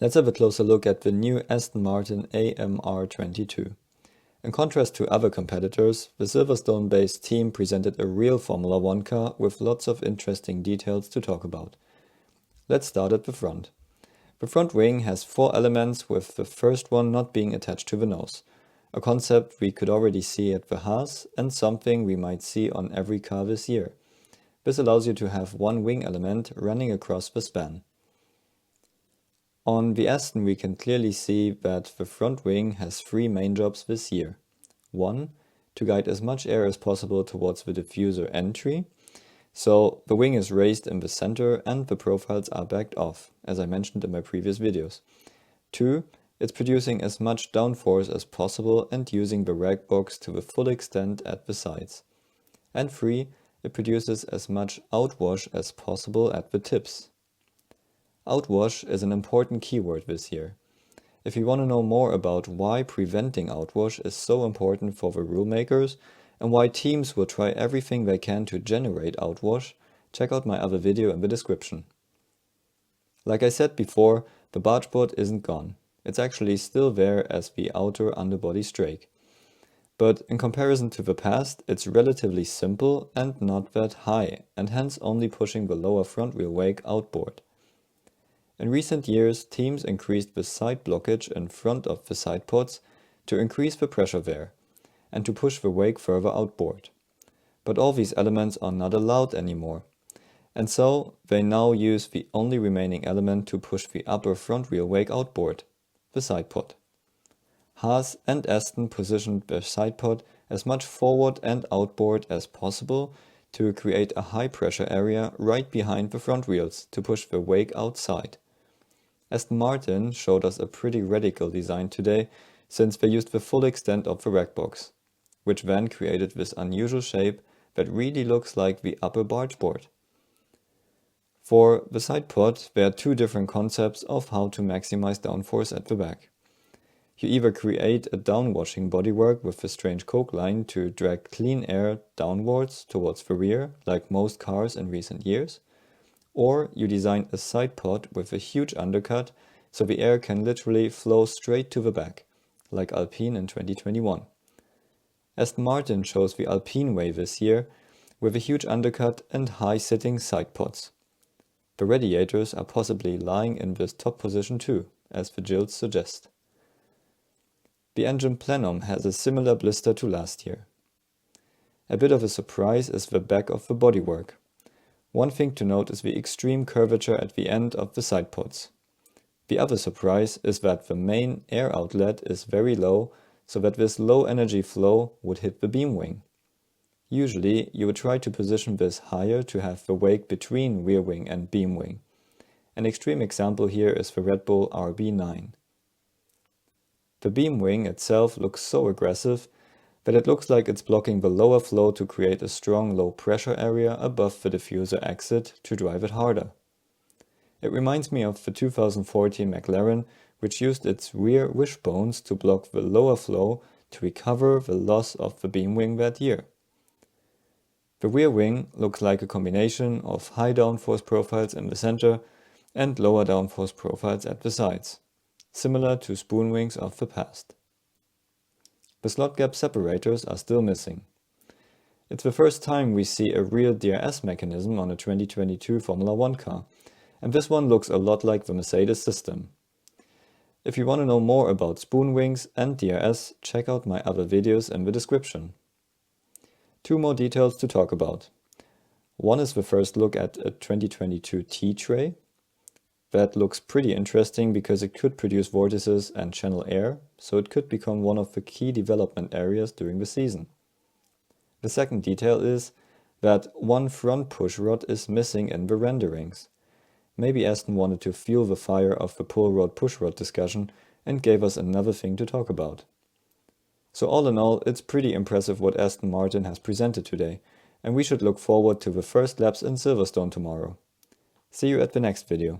Let's have a closer look at the new Aston Martin AMR22. In contrast to other competitors, the Silverstone-based team presented a real Formula 1 car with lots of interesting details to talk about. Let's start at the front. The front wing has 4 elements, with the first one not being attached to the nose, a concept we could already see at the Haas and something we might see on every car this year. This allows you to have one wing element running across the span. On the Aston we can clearly see that the front wing has 3 main jobs this year. 1. To guide as much air as possible towards the diffuser entry, so the wing is raised in the center and the profiles are backed off, as I mentioned in my previous videos. 2. It's producing as much downforce as possible and using the rag box to the full extent at the sides. And 3. It produces as much outwash as possible at the tips. Outwash is an important keyword this year. If you want to know more about why preventing outwash is so important for the rule makers and why teams will try everything they can to generate outwash, check out my other video in the description. Like I said before, the barge board isn't gone. It's actually still there as the outer underbody strake. But in comparison to the past, it's relatively simple and not that high, and hence only pushing the lower front wheel wake outboard. In recent years, teams increased the side blockage in front of the side pods to increase the pressure there, and to push the wake further outboard. But all these elements are not allowed anymore, and so they now use the only remaining element to push the upper front wheel wake outboard, the side pod. Haas and Aston positioned their side pod as much forward and outboard as possible to create a high pressure area right behind the front wheels to push the wake outside. Aston Martin showed us a pretty radical design today, since they used the full extent of the rag box, which then created this unusual shape that really looks like the upper barge board. For the side pod, there are 2 different concepts of how to maximize downforce at the back. You either create a downwashing bodywork with a strange coke line to drag clean air downwards towards the rear, like most cars in recent years, or you design a side pod with a huge undercut so the air can literally flow straight to the back, like Alpine in 2021. Aston Martin chose the Alpine way this year, with a huge undercut and high-sitting side pods. The radiators are possibly lying in this top position too, as the jilts suggest. The engine Plenum has a similar blister to last year. A bit of a surprise is the back of the bodywork. One thing to note is the extreme curvature at the end of the side pods. The other surprise is that the main air outlet is very low, so that this low energy flow would hit the beam wing. Usually you would try to position this higher to have the wake between rear wing and beam wing. An extreme example here is the Red Bull RB9. The beam wing itself looks so aggressive that it looks like it's blocking the lower flow to create a strong low pressure area above the diffuser exit to drive it harder. It reminds me of the 2014 McLaren, which used its rear wishbones to block the lower flow to recover the loss of the beam wing that year. The rear wing looks like a combination of high downforce profiles in the center and lower downforce profiles at the sides, similar to spoon wings of the past. The slot gap separators are still missing. It's the first time we see a real DRS mechanism on a 2022 Formula 1 car, and this one looks a lot like the Mercedes system. If you want to know more about spoon wings and DRS, check out my other videos in the description. 2 more details to talk about. One is the first look at a 2022 T-tray. That looks pretty interesting because it could produce vortices and channel air, so it could become one of the key development areas during the season. The second detail is that one front pushrod is missing in the renderings. Maybe Aston wanted to fuel the fire of the pull rod pushrod discussion and gave us another thing to talk about. So all in all, it's pretty impressive what Aston Martin has presented today, and we should look forward to the first laps in Silverstone tomorrow. See you at the next video.